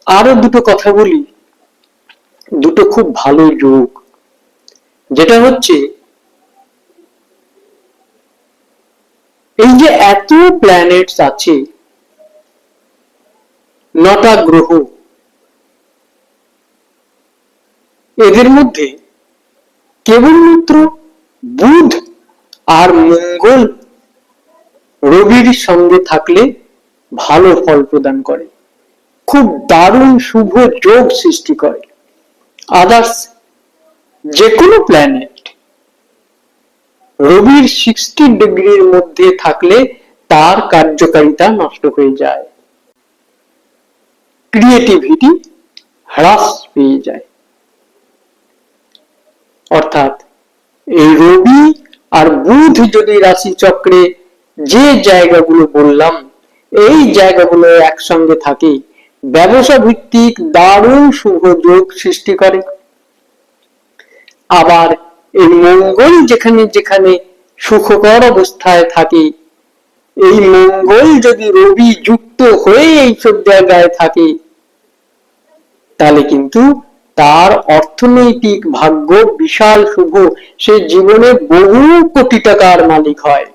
আরো দুটো কথা বলি, দুটো খুব ভালো যোগ, যেটা হচ্ছে এই যে এত প্ল্যানেটস আছে, 9টা গ্রহ, এদের মধ্যে কেবলমাত্র বুধ আর মঙ্গল রবির সঙ্গে থাকলে ভালো ফল প্রদান করে, খুব দারুণ শুভ যোগ সৃষ্টি করে। আদার্স যে কোনো প্ল্যানেট রবির 60 ডিগ্রির মধ্যে থাকলে তার কার্যকারিতা নষ্ট হয়ে যায়, ক্রিয়েটিভিটি হ্রাস পেয়ে যায়। অর্থাৎ এই রবি আর বুধ যদি রাশি চক্রে যে জায়গাগুলো বললাম এই জায়গাগুলো একসঙ্গে থাকে, ব্যবসা ভিত্তিক দারুণ শুভ যোগ সৃষ্টি করে। আবার এই মঙ্গল যেখানে যেখানে সুখকর অবস্থায় থাকে, এই মঙ্গল যদি রবি যুক্ত হয়ে এইসব জায়গায় থাকে, তাহলে কিন্তু তার অর্থনৈতিক ভাগ্য বিশাল শুভ, সে জীবনে বহু কোটি টাকার মালিক হয়।